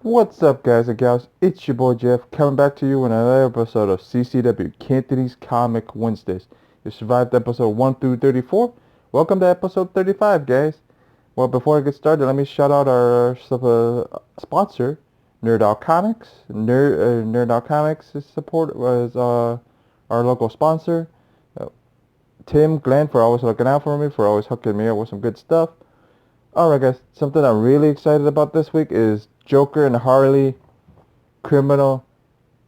What's up, guys and gals? It's your boy Jeff, coming back to you with another episode of CCW, Cantonese Comic Wednesdays. You survived episode 1 through 34. Welcome to episode 35, guys. Well, before I get started, let me shout out our sponsor, Nerd Out Comics. Nerd Out Comics support was our local sponsor. Uh, Tim, Glenn, for always looking out for me, for always hooking me up with some good stuff. Alright, guys, something I'm really excited about this week is Joker and Harley Criminal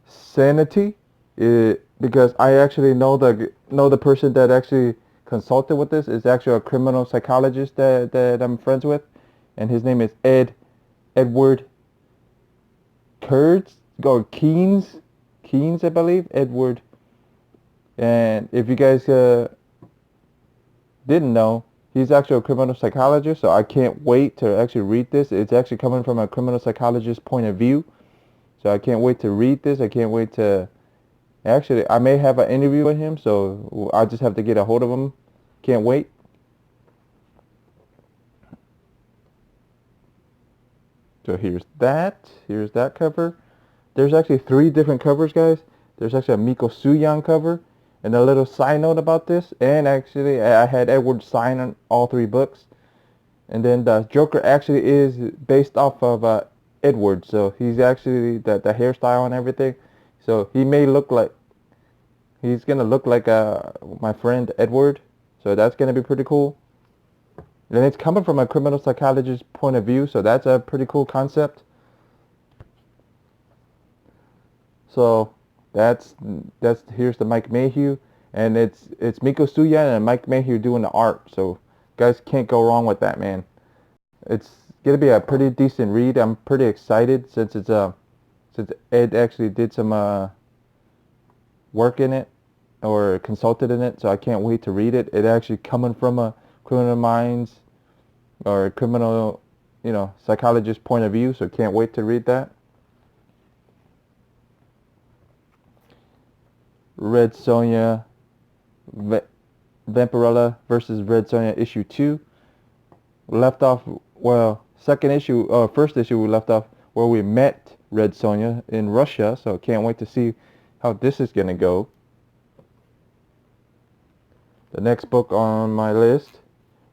Sanity. Because I actually know the person that actually consulted with this is actually a criminal psychologist that I'm friends with, and his name is Edward Kurtz or Keynes, I believe. Edward. And if you guys didn't know, he's actually a criminal psychologist, so I can't wait to actually read this. It's actually coming from a criminal psychologist's point of view, so I can't wait to read this. I can't wait to... Actually, I may have an interview with him, so I just have to get a hold of him. Can't wait. So here's that. Here's that cover. There's actually 3 different covers, guys. There's actually a Miko Suyan cover. And a little side note about this, and actually I had Edward sign on all 3 books. And then the Joker actually is based off of Edward, so he's actually the hairstyle and everything. So he may look like, he's gonna look like my friend Edward. So that's gonna be pretty cool. And it's coming from a criminal psychologist's point of view, so that's a pretty cool concept. So that's here's the Mike Mayhew, and it's Miko Suyan and Mike Mayhew doing the art. So guys can't go wrong with that, man. It's gonna be a pretty decent read. I'm pretty excited since since Ed actually did some work in it or consulted in it, so I can't wait to read it. It actually coming from a criminal minds or a criminal, psychologist point of view, so can't wait to read that. Red Sonja, Vampirella versus Red Sonja issue 2. Left off, well, first issue we left off where we met Red Sonja in Russia, so can't wait to see how this is going to go. The next book on my list,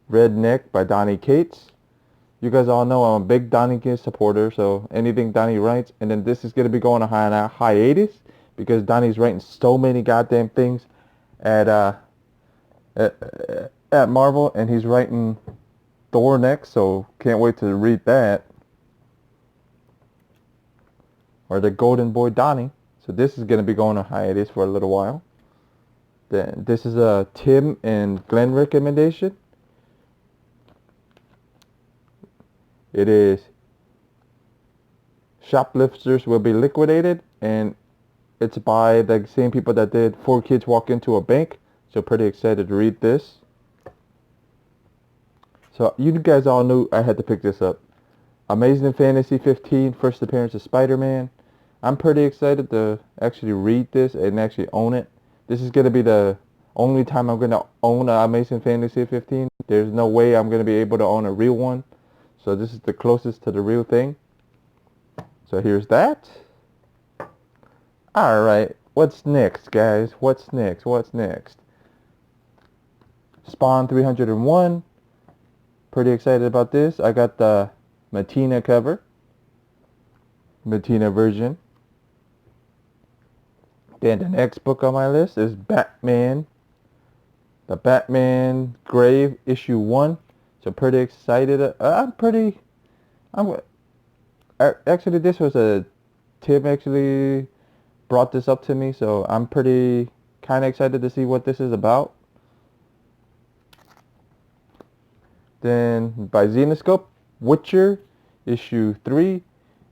Redneck by Donny Cates. You guys all know I'm a big Donny Cates supporter, so anything Donny writes, and then this is going to be going on a hiatus because Donny's writing so many goddamn things at at Marvel, and he's writing Thor next, so can't wait to read that. Or the Golden Boy Donny. So this is going to be going on hiatus for a little while. Then this is a Tim and Glenn recommendation. It is Shoplifters Will Be Liquidated, and it's by the same people that did 4 Kids Walk Into a Bank. So pretty excited to read this. So you guys all knew I had to pick this up. Amazing Fantasy 15, first appearance of Spider-Man. I'm pretty excited to actually read this and actually own it. This is going to be the only time I'm going to own an Amazing Fantasy 15. There's no way I'm going to be able to own a real one. So this is the closest to the real thing. So here's that. Alright, what's next, guys? What's next? Spawn 301. Pretty excited about this. I got the Matina cover. Matina version. Then the next book on my list is Batman. The Batman Grave issue 1. So pretty excited. Actually, this was Tim actually brought this up to me, so I'm pretty kind of excited to see what this is about. Then by Zenoscope, Witcher issue 3.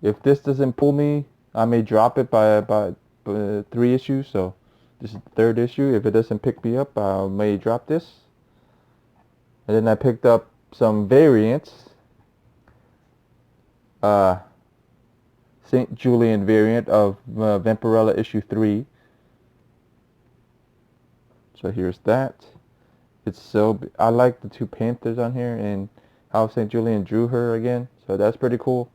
If this doesn't pull me, I may drop it by about 3 issues. So this is the 3rd issue. If it doesn't pick me up, I may drop this. And then I picked up some variants. St. Julian variant of Vampirella issue 3. So here's that. I like the 2 Panthers on here and how St. Julian drew her again. So that's pretty cool.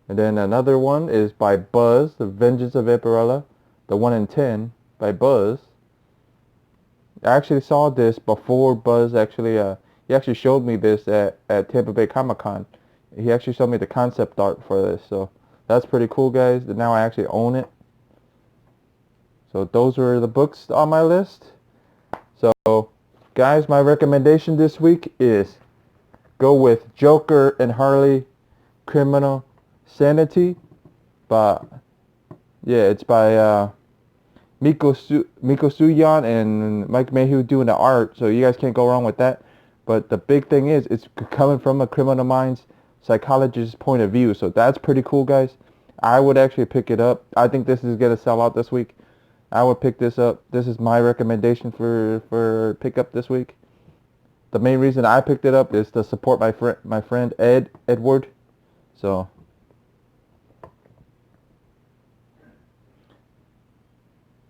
And then another one is by Buzz, The Vengeance of Vampirella, the 1 in 10 by Buzz. I actually saw this before Buzz he actually showed me this at Tampa Bay Comic Con. He actually showed me the concept art for this, so that's pretty cool, guys. Now I actually own it. So those were the books on my list. So, guys, my recommendation this week is go with Joker and Harley, Criminal Sanity. But yeah, it's by Miko Suyan and Mike Mayhew doing the art, so you guys can't go wrong with that. But the big thing is, it's coming from a criminal minds psychologist's point of view, so that's pretty cool, guys. I would actually pick it up. I think this is gonna sell out this week. I would pick this up. This is my recommendation for pickup this week. The main reason I picked it up is to support my friend Edward. So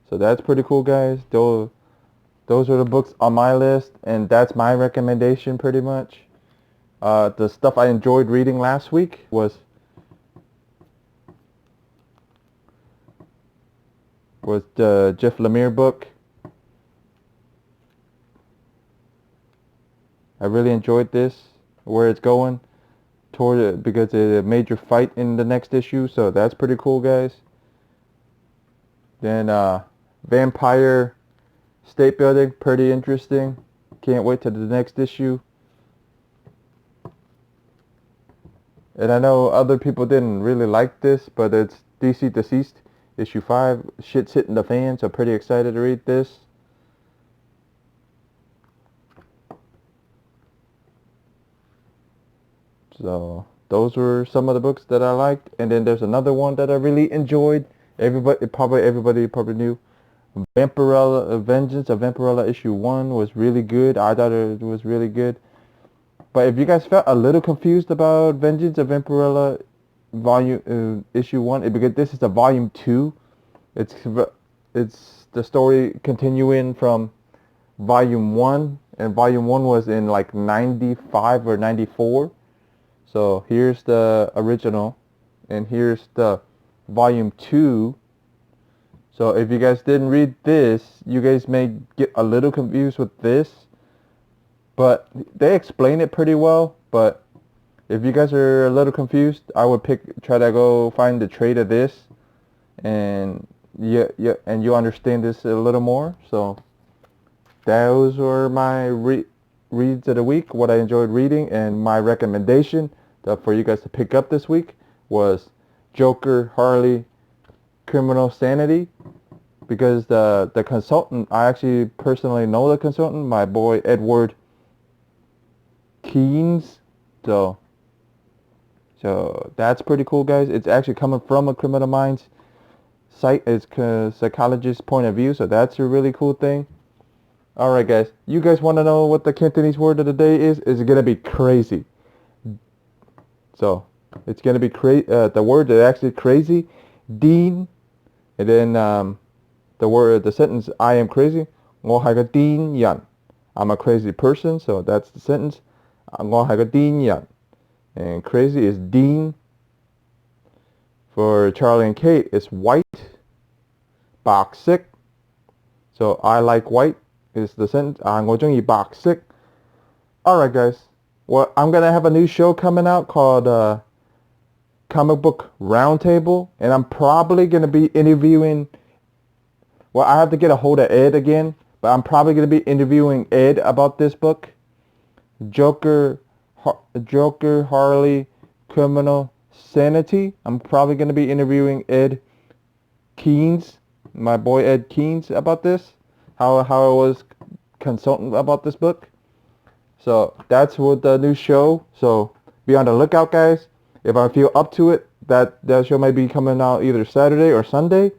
that's pretty cool, guys. Those are the books on my list, and that's my recommendation pretty much. The stuff I enjoyed reading last week was the Jeff Lemire book. I really enjoyed this, where it's going toward it, because it's a major fight in the next issue, so that's pretty cool, guys. Then Vampire State Building, pretty interesting. Can't wait to the next issue. And I know other people didn't really like this, but it's DC Deceased, issue 5. Shit's hitting the fan, so pretty excited to read this. So those were some of the books that I liked. And then there's another one that I really enjoyed. Everybody probably knew. Vampirella, Vengeance of Vampirella issue 1 was really good. I thought it was really good. But if you guys felt a little confused about Vengeance of Vampirella issue 1, because this is a volume 2. It's the story continuing from volume 1, and volume 1 was in like 95 or 94. So here's the original, and here's the volume 2. So if you guys didn't read this, you guys may get a little confused with this, but they explain it pretty well. But if you guys are a little confused, I would try to go find the trade of this, and and you understand this a little more. So those were my reads of the week, what I enjoyed reading, and my recommendation for you guys to pick up this week was Joker, Harley, Criminal Sanity, because the consultant, I actually personally know the consultant, my boy Edward Keynes. So that's pretty cool, guys. It's actually coming from a criminal minds psychologist's point of view, so that's a really cool thing. Alright, guys, you guys want to know what the Cantonese word of the day is? It's going to be crazy. So it's going to be the word is actually crazy. Dean. And then the sentence, I am crazy. Ngo hai ka tin yan. I'm a crazy person, so that's the sentence. Ngo hai ka tin yan. And crazy is Dean. For Charlie and Kate, it's white. Bak sick. So I like white is the sentence. Ngo jung yi bak sick. Alright, guys. Well, I'm going to have a new show coming out called Comic Book Roundtable, and I'm probably going to be interviewing, well, I have to get a hold of Ed again, but I'm probably going to be interviewing Ed about this book, Joker, Harley, Criminal Sanity. I'm probably going to be interviewing Ed Keynes, my boy Ed Keynes, about this, how I was consultant about this book. So that's what the new show. So be on the lookout, guys. If I feel up to it, that show might be coming out either Saturday or Sunday.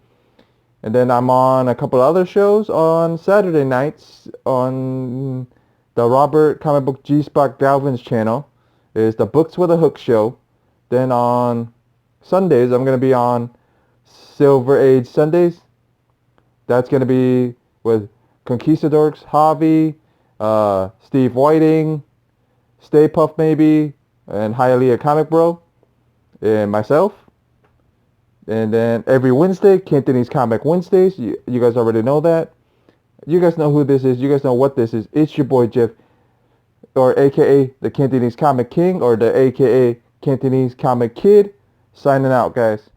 And then I'm on a couple other shows on Saturday nights on the Robert Comic Book G-Spot Galvin's channel. Is the Books with a Hook show. Then on Sundays, I'm going to be on Silver Age Sundays. That's going to be with Conquistadors, Javi, Steve Whiting, Stay Puft maybe, and Hialeah Comic Bro, and myself. And then every Wednesday, Cantonese Comic Wednesdays. You guys already know that. You guys know who this is. You guys know what this is. It's your boy Jeff, or AKA the Cantonese Comic King, or the AKA Cantonese Comic Kid, signing out, guys.